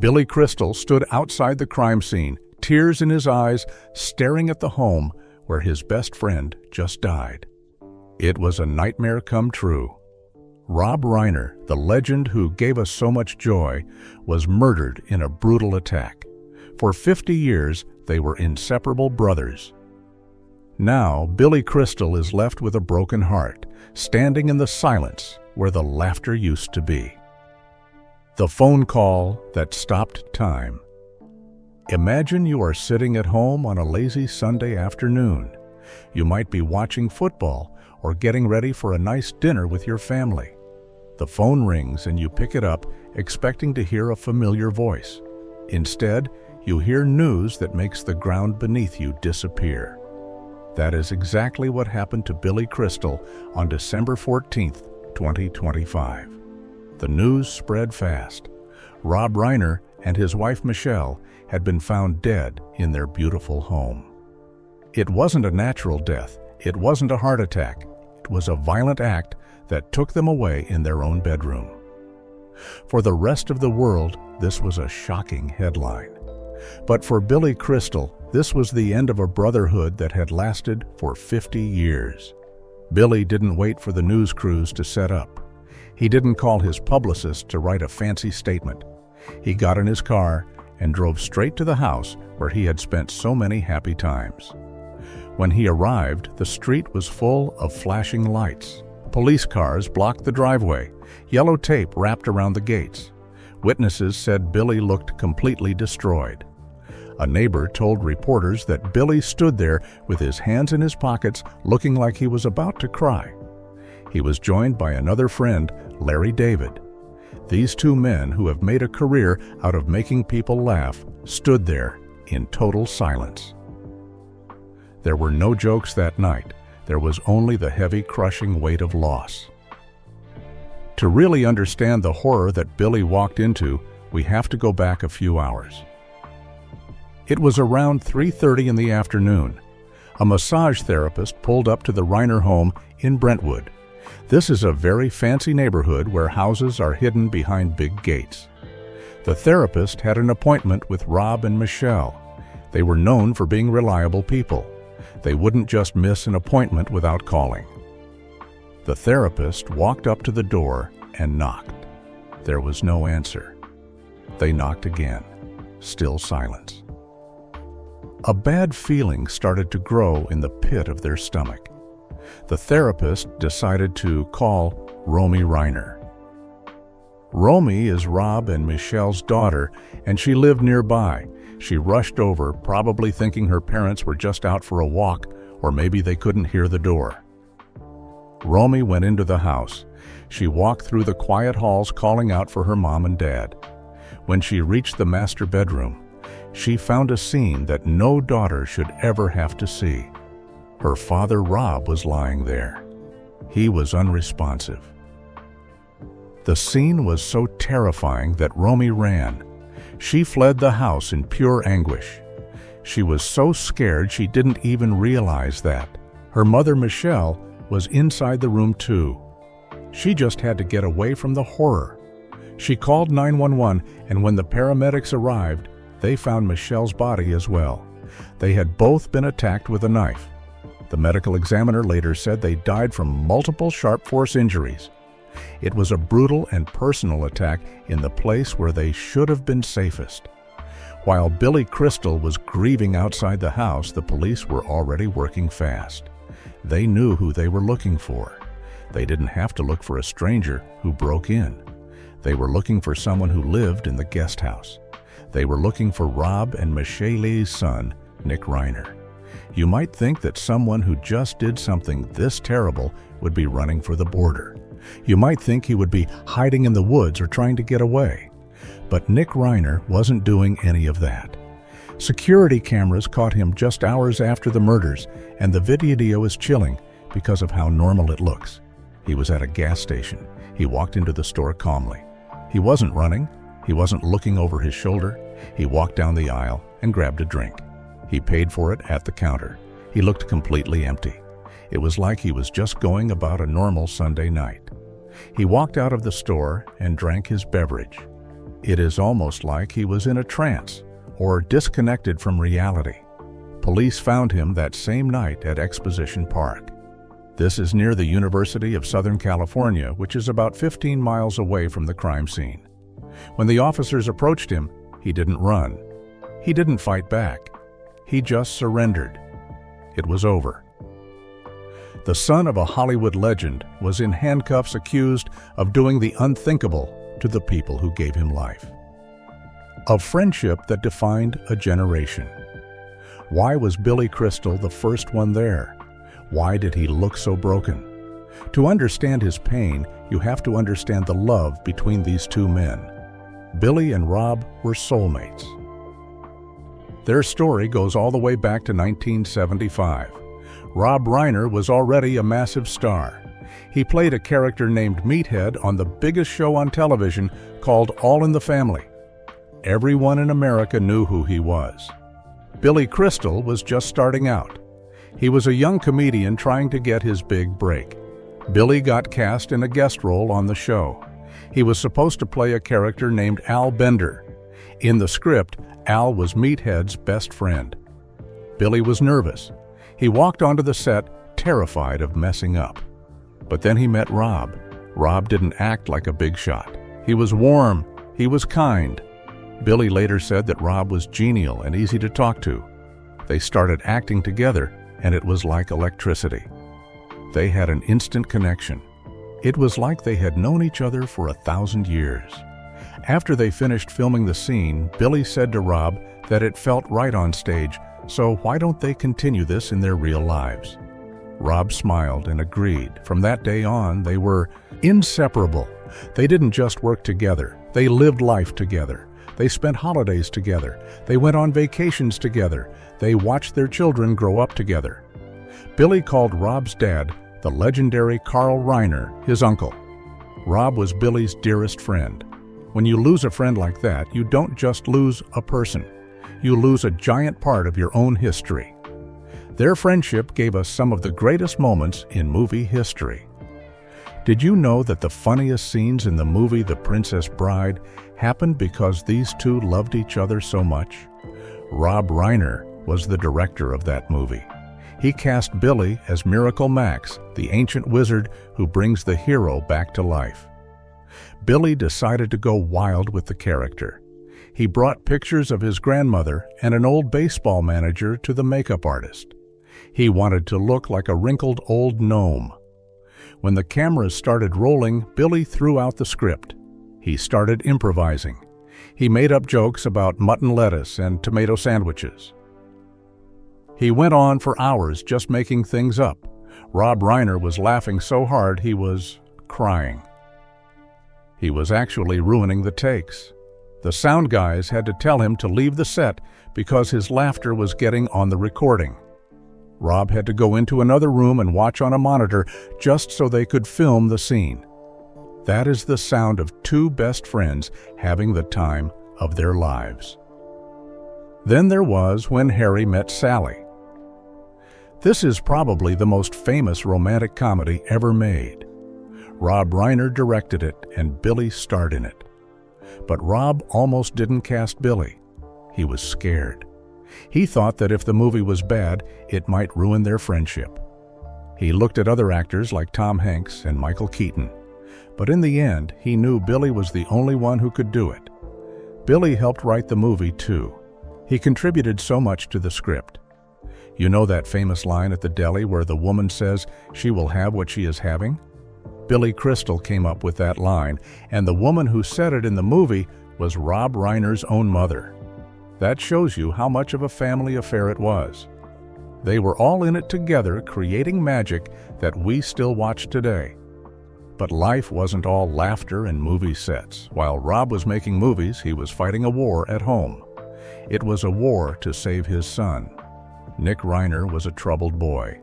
Billy Crystal stood outside the crime scene, tears in his eyes, staring at the home where his best friend just died. It was a nightmare come true. Rob Reiner, the legend who gave us so much joy, was murdered in a brutal attack. For 50 years, they were inseparable brothers. Now, Billy Crystal is left with a broken heart, standing in the silence where the laughter used to be. The phone call that stopped time. Imagine you are sitting at home on a lazy Sunday afternoon. You might be watching football or getting ready for a nice dinner with your family. The phone rings and you pick it up, expecting to hear a familiar voice. Instead, you hear news that makes the ground beneath you disappear. That is exactly what happened to Billy Crystal on December 14th, 2025. The news spread fast. Rob Reiner and his wife Michelle had been found dead in their beautiful home. It wasn't a natural death. It wasn't a heart attack. It was a violent act that took them away in their own bedroom. For the rest of the world, this was a shocking headline. But for Billy Crystal, this was the end of a brotherhood that had lasted for 50 years. Billy didn't wait for the news crews to set up. He didn't call his publicist to write a fancy statement. He got in his car and drove straight to the house where he had spent so many happy times. When he arrived, the street was full of flashing lights. Police cars blocked the driveway, yellow tape wrapped around the gates. Witnesses said Billy looked completely destroyed. A neighbor told reporters that Billy stood there with his hands in his pockets, looking like he was about to cry. He was joined by another friend, Larry David. These two men, who have made a career out of making people laugh, stood there in total silence. There were no jokes that night. There was only the heavy, crushing weight of loss. To really understand the horror that Billy walked into, we have to go back a few hours. It was around 3:30 in the afternoon. A massage therapist pulled up to the Reiner home in Brentwood. This is a very fancy neighborhood where houses are hidden behind big gates. The therapist had an appointment with Rob and Michelle. They were known for being reliable people. They wouldn't just miss an appointment without calling. The therapist walked up to the door and knocked. There was no answer. They knocked again. Still silence. A bad feeling started to grow in the pit of their stomach. The therapist decided to call Romy Reiner. Romy is Rob and Michelle's daughter, and she lived nearby. She rushed over, probably thinking her parents were just out for a walk, or maybe they couldn't hear the door. Romy went into the house. She walked through the quiet halls calling out for her mom and dad. When she reached the master bedroom, she found a scene that no daughter should ever have to see. Her father, Rob, was lying there. He was unresponsive. The scene was so terrifying that Romy ran. She fled the house in pure anguish. She was so scared she didn't even realize that. Her mother, Michelle, was inside the room too. She just had to get away from the horror. She called 911, and when the paramedics arrived, they found Michelle's body as well. They had both been attacked with a knife. The medical examiner later said they died from multiple sharp force injuries. It was a brutal and personal attack in the place where they should have been safest. While Billy Crystal was grieving outside the house, the police were already working fast. They knew who they were looking for. They didn't have to look for a stranger who broke in. They were looking for someone who lived in the guest house. They were looking for Rob and Michelle's son, Nick Reiner. You might think that someone who just did something this terrible would be running for the border. You might think he would be hiding in the woods or trying to get away. But Nick Reiner wasn't doing any of that. Security cameras caught him just hours after the murders, and the video is chilling because of how normal it looks. He was at a gas station. He walked into the store calmly. He wasn't running. He wasn't looking over his shoulder. He walked down the aisle and grabbed a drink. He paid for it at the counter. He looked completely empty. It was like he was just going about a normal Sunday night. He walked out of the store and drank his beverage. It is almost like he was in a trance or disconnected from reality. Police found him that same night at Exposition Park. This is near the University of Southern California, which is about 15 miles away from the crime scene. When the officers approached him, he didn't run. He didn't fight back. He just surrendered. It was over. The son of a Hollywood legend was in handcuffs accused of doing the unthinkable to the people who gave him life. A friendship that defined a generation. Why was Billy Crystal the first one there? Why did he look so broken? To understand his pain, you have to understand the love between these two men. Billy and Rob were soulmates. Their story goes all the way back to 1975. Rob Reiner was already a massive star. He played a character named Meathead on the biggest show on television called All in the Family. Everyone in America knew who he was. Billy Crystal was just starting out. He was a young comedian trying to get his big break. Billy got cast in a guest role on the show. He was supposed to play a character named Al Bender. In the script, Al was Meathead's best friend. Billy was nervous. He walked onto the set, terrified of messing up. But then he met Rob. Rob didn't act like a big shot. He was warm. He was kind. Billy later said that Rob was genial and easy to talk to. They started acting together, and it was like electricity. They had an instant connection. It was like they had known each other for 1,000 years. After they finished filming the scene, Billy said to Rob that it felt right on stage, so why don't they continue this in their real lives? Rob smiled and agreed. From that day on, they were inseparable. They didn't just work together. They lived life together. They spent holidays together. They went on vacations together. They watched their children grow up together. Billy called Rob's dad, the legendary Carl Reiner, his uncle. Rob was Billy's dearest friend. When you lose a friend like that, you don't just lose a person. You lose a giant part of your own history. Their friendship gave us some of the greatest moments in movie history. Did you know that the funniest scenes in the movie The Princess Bride happened because these two loved each other so much? Rob Reiner was the director of that movie. He cast Billy as Miracle Max, the ancient wizard who brings the hero back to life. Billy decided to go wild with the character. He brought pictures of his grandmother and an old baseball manager to the makeup artist. He wanted to look like a wrinkled old gnome. When the cameras started rolling, Billy threw out the script. He started improvising. He made up jokes about mutton lettuce and tomato sandwiches. He went on for hours just making things up. Rob Reiner was laughing so hard he was crying. He was actually ruining the takes. The sound guys had to tell him to leave the set because his laughter was getting on the recording. Rob had to go into another room and watch on a monitor just so they could film the scene. That is the sound of two best friends having the time of their lives. Then there was When Harry Met Sally. This is probably the most famous romantic comedy ever made. Rob Reiner directed it and Billy starred in it. But Rob almost didn't cast Billy. He was scared. He thought that if the movie was bad, it might ruin their friendship. He looked at other actors like Tom Hanks and Michael Keaton. But in the end, he knew Billy was the only one who could do it. Billy helped write the movie too. He contributed so much to the script. You know that famous line at the deli where the woman says she will have what she is having? Billy Crystal came up with that line, and the woman who said it in the movie was Rob Reiner's own mother. That shows you how much of a family affair it was. They were all in it together, creating magic that we still watch today. But life wasn't all laughter and movie sets. While Rob was making movies, he was fighting a war at home. It was a war to save his son. Nick Reiner was a troubled boy.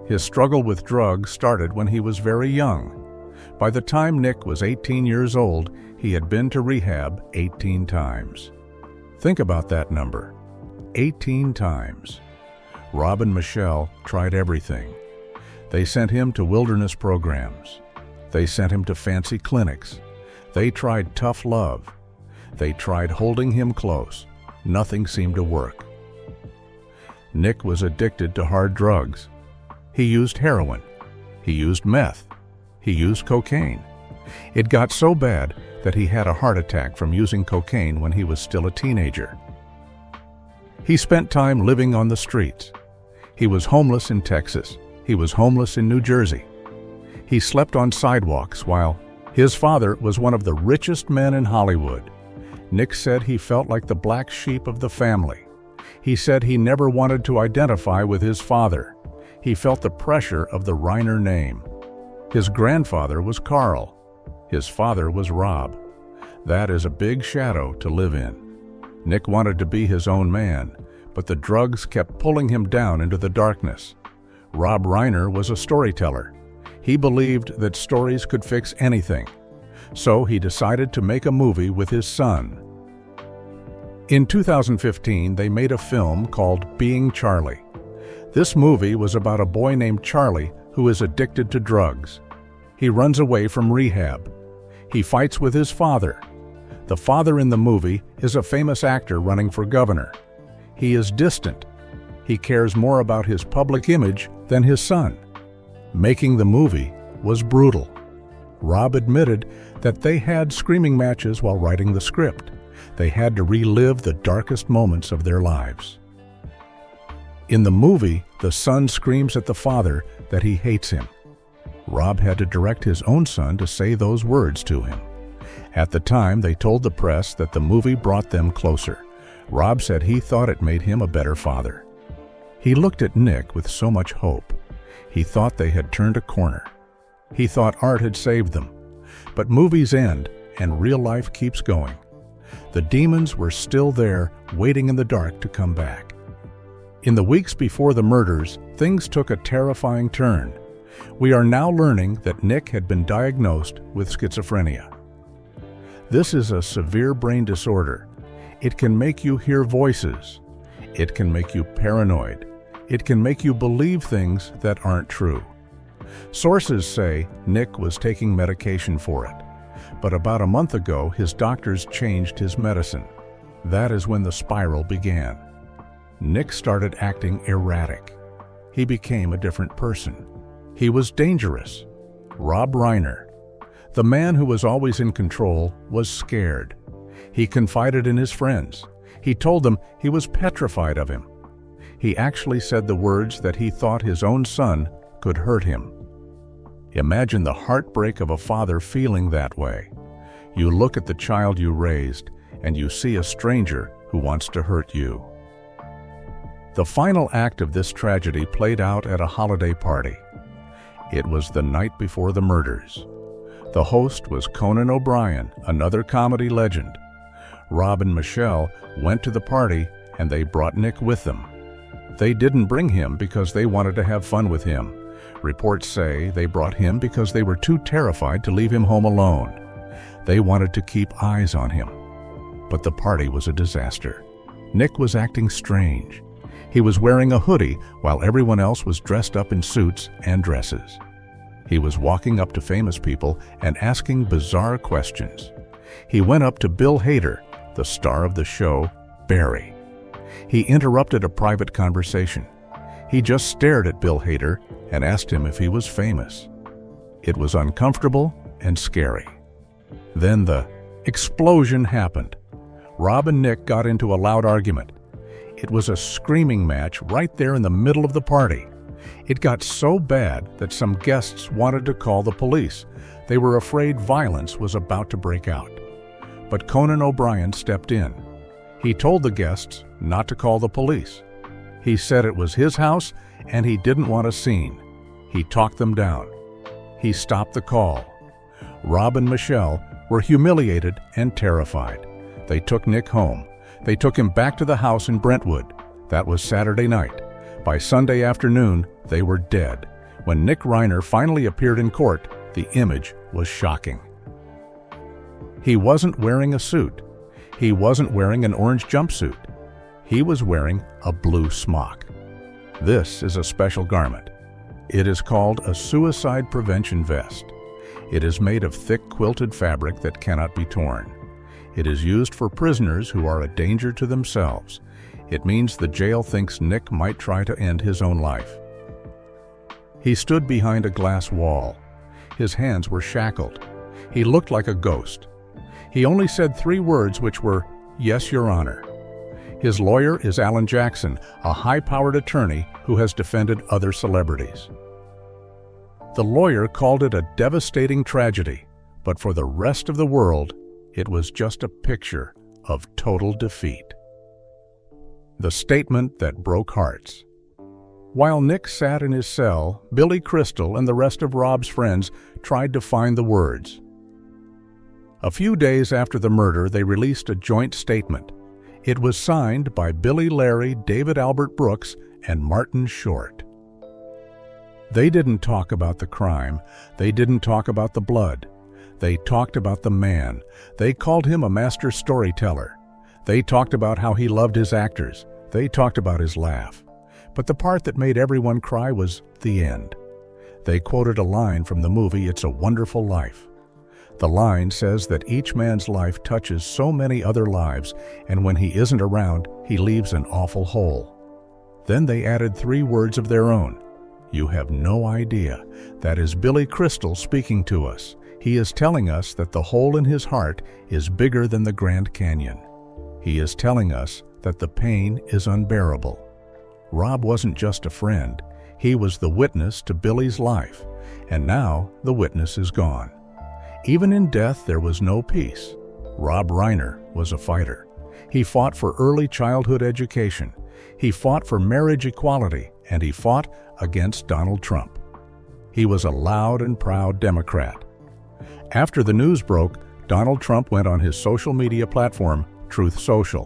His struggle with drugs started when he was very young. By the time Nick was 18 years old, he had been to rehab 18 times. Think about that number. 18 times. Rob and Michelle tried everything. They sent him to wilderness programs. They sent him to fancy clinics. They tried tough love. They tried holding him close. Nothing seemed to work. Nick was addicted to hard drugs. He used heroin. He used meth. He used cocaine. It got so bad that he had a heart attack from using cocaine when he was still a teenager. He spent time living on the streets. He was homeless in Texas. He was homeless in New Jersey. He slept on sidewalks while his father was one of the richest men in Hollywood. Nick said he felt like the black sheep of the family. He said he never wanted to identify with his father. He felt the pressure of the Reiner name. His grandfather was Carl. His father was Rob. That is a big shadow to live in. Nick wanted to be his own man, but the drugs kept pulling him down into the darkness. Rob Reiner was a storyteller. He believed that stories could fix anything. So he decided to make a movie with his son. In 2015, they made a film called Being Charlie. This movie was about a boy named Charlie who is addicted to drugs. He runs away from rehab. He fights with his father. The father in the movie is a famous actor running for governor. He is distant. He cares more about his public image than his son. Making the movie was brutal. Rob admitted that they had screaming matches while writing the script. They had to relive the darkest moments of their lives. In the movie, the son screams at the father that he hates him. Rob had to direct his own son to say those words to him. At the time, they told the press that the movie brought them closer. Rob said he thought it made him a better father. He looked at Nick with so much hope. He thought they had turned a corner. He thought art had saved them. But movies end, and real life keeps going. The demons were still there, waiting in the dark to come back. In the weeks before the murders, things took a terrifying turn. We are now learning that Nick had been diagnosed with schizophrenia. This is a severe brain disorder. It can make you hear voices. It can make you paranoid. It can make you believe things that aren't true. Sources say Nick was taking medication for it, but about a month ago his doctors changed his medicine. That is when the spiral began. Nick started acting erratic. He became a different person. He was dangerous. Rob Reiner, the man who was always in control, was scared. He confided in his friends. He told them he was petrified of him. He actually said the words that he thought his own son could hurt him. Imagine the heartbreak of a father feeling that way. You look at the child you raised, and you see a stranger who wants to hurt you. The final act of this tragedy played out at a holiday party. It was the night before the murders. The host was Conan O'Brien, another comedy legend. Rob and Michelle went to the party, and they brought Nick with them. They didn't bring him because they wanted to have fun with him. Reports say they brought him because they were too terrified to leave him home alone. They wanted to keep eyes on him. But the party was a disaster. Nick was acting strange. He was wearing a hoodie while everyone else was dressed up in suits and dresses. He was walking up to famous people and asking bizarre questions. He went up to Bill Hader, the star of the show, Barry. He interrupted a private conversation. He just stared at Bill Hader and asked him if he was famous. It was uncomfortable and scary. Then the explosion happened. Rob and Nick got into a loud argument. It was a screaming match right there in the middle of the party. It got so bad that some guests wanted to call the police. They were afraid violence was about to break out. But Conan O'Brien stepped in. He told the guests not to call the police. He said it was his house and he didn't want a scene. He talked them down. He stopped the call. Rob and Michelle were humiliated and terrified. They took Nick home. They took him back to the house in Brentwood. That was Saturday night. By Sunday afternoon, they were dead. When Nick Reiner finally appeared in court, the image was shocking. He wasn't wearing a suit. He wasn't wearing an orange jumpsuit. He was wearing a blue smock. This is a special garment. It is called a suicide prevention vest. It is made of thick quilted fabric that cannot be torn. It is used for prisoners who are a danger to themselves. It means the jail thinks Nick might try to end his own life. He stood behind a glass wall. His hands were shackled. He looked like a ghost. He only said 3 words, which were, "Yes, Your Honor." His lawyer is Alan Jackson, a high-powered attorney who has defended other celebrities. The lawyer called it a devastating tragedy, but for the rest of the world, it was just a picture of total defeat. The statement that broke hearts. While Nick sat in his cell, Billy Crystal and the rest of Rob's friends tried to find the words. A few days after the murder, they released a joint statement. It was signed by Billy Larry, David Albert Brooks, and Martin Short. They didn't talk about the crime. They didn't talk about the blood. They talked about the man. They called him a master storyteller. They talked about how he loved his actors. They talked about his laugh. But the part that made everyone cry was the end. They quoted a line from the movie It's a Wonderful Life. The line says that each man's life touches so many other lives, and when he isn't around, he leaves an awful hole. Then they added 3 words of their own. You have no idea. That is Billy Crystal speaking to us. He is telling us that the hole in his heart is bigger than the Grand Canyon. He is telling us that the pain is unbearable. Rob wasn't just a friend. He was the witness to Billy's life, and now the witness is gone. Even in death, there was no peace. Rob Reiner was a fighter. He fought for early childhood education. He fought for marriage equality, and he fought against Donald Trump. He was a loud and proud Democrat. After the news broke, Donald Trump went on his social media platform, Truth Social.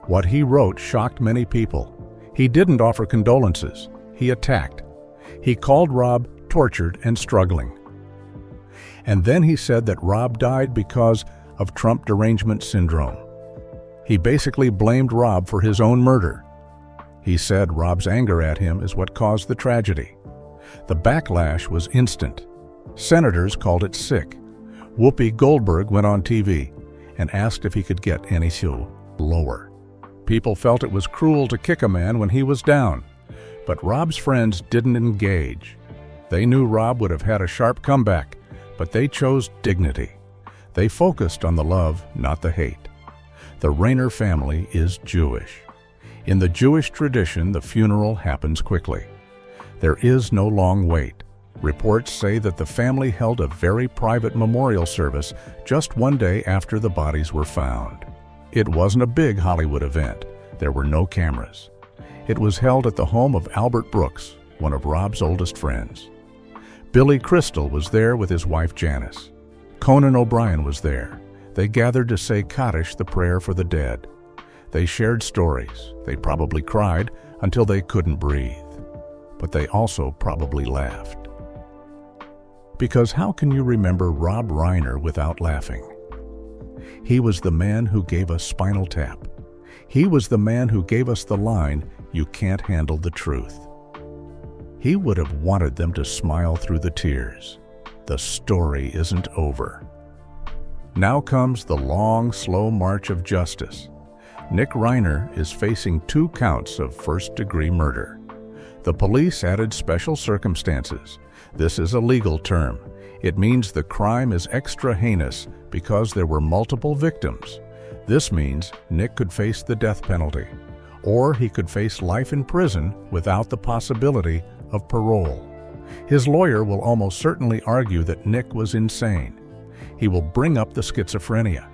What he wrote shocked many people. He didn't offer condolences. He attacked. He called Rob tortured and struggling. And then he said that Rob died because of Trump derangement syndrome. He basically blamed Rob for his own murder. He said Rob's anger at him is what caused the tragedy. The backlash was instant. Senators called it sick. Whoopi Goldberg went on TV and asked if he could get any lower. People felt it was cruel to kick a man when he was down. But Rob's friends didn't engage. They knew Rob would have had a sharp comeback, but they chose dignity. They focused on the love, not the hate. The Reiner family is Jewish. In the Jewish tradition, the funeral happens quickly. There is no long wait. Reports say that the family held a very private memorial service just one day after the bodies were found. It wasn't a big Hollywood event. There were no cameras. It was held at the home of Albert Brooks, one of Rob's oldest friends. Billy Crystal was there with his wife Janice. Conan O'Brien was there. They gathered to say Kaddish, the prayer for the dead. They shared stories. They probably cried until they couldn't breathe. But they also probably laughed. Because how can you remember Rob Reiner without laughing? He was the man who gave us Spinal Tap. He was the man who gave us the line, "You can't handle the truth." He would have wanted them to smile through the tears. The story isn't over. Now comes the long, slow march of justice. Nick Reiner is facing 2 counts of first-degree murder. The police added special circumstances. This is a legal term. It means the crime is extra heinous because there were multiple victims. This means Nick could face the death penalty, or he could face life in prison without the possibility of parole. His lawyer will almost certainly argue that Nick was insane. He will bring up the schizophrenia.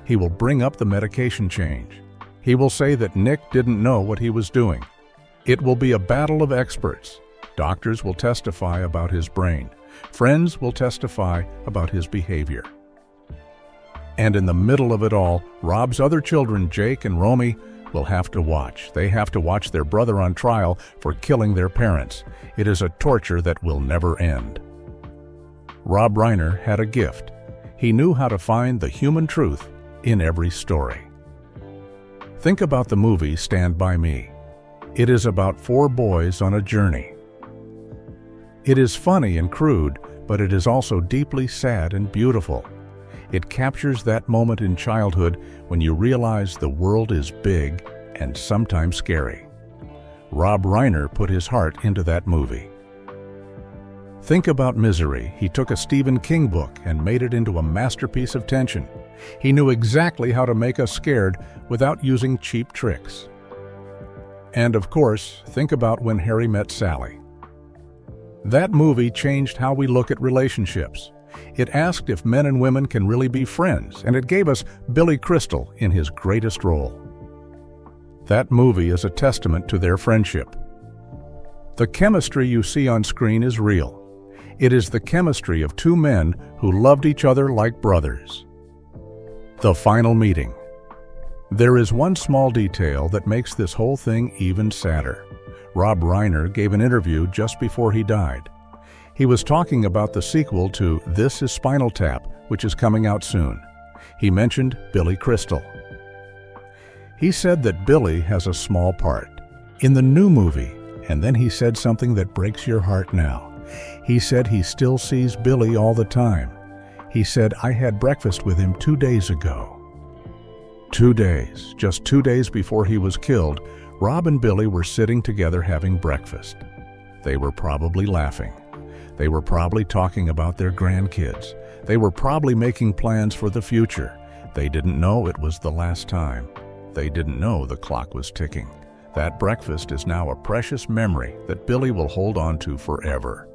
He will bring up the medication change. He will say that Nick didn't know what he was doing. It will be a battle of experts. Doctors will testify about his brain. Friends will testify about his behavior. And in the middle of it all, Rob's other children, Jake and Romy, will have to watch. They have to watch their brother on trial for killing their parents. It is a torture that will never end. Rob Reiner had a gift. He knew how to find the human truth in every story. Think about the movie Stand By Me. It is about 4 boys on a journey. It is funny and crude, but it is also deeply sad and beautiful. It captures that moment in childhood when you realize the world is big and sometimes scary. Rob Reiner put his heart into that movie. Think about Misery. He took a Stephen King book and made it into a masterpiece of tension. He knew exactly how to make us scared without using cheap tricks. And of course, think about When Harry Met Sally. That movie changed how we look at relationships. It asked if men and women can really be friends, and it gave us Billy Crystal in his greatest role. That movie is a testament to their friendship. The chemistry you see on screen is real. It is the chemistry of two men who loved each other like brothers. The final meeting. There is one small detail that makes this whole thing even sadder. Rob Reiner gave an interview just before he died. He was talking about the sequel to This Is Spinal Tap, which is coming out soon. He mentioned Billy Crystal. He said that Billy has a small part in the new movie, and then he said something that breaks your heart now. He said he still sees Billy all the time. He said, "I had breakfast with him 2 days ago." 2 days, just 2 days before he was killed, Rob and Billy were sitting together having breakfast. They were probably laughing. They were probably talking about their grandkids. They were probably making plans for the future. They didn't know it was the last time. They didn't know the clock was ticking. That breakfast is now a precious memory that Billy will hold on to forever.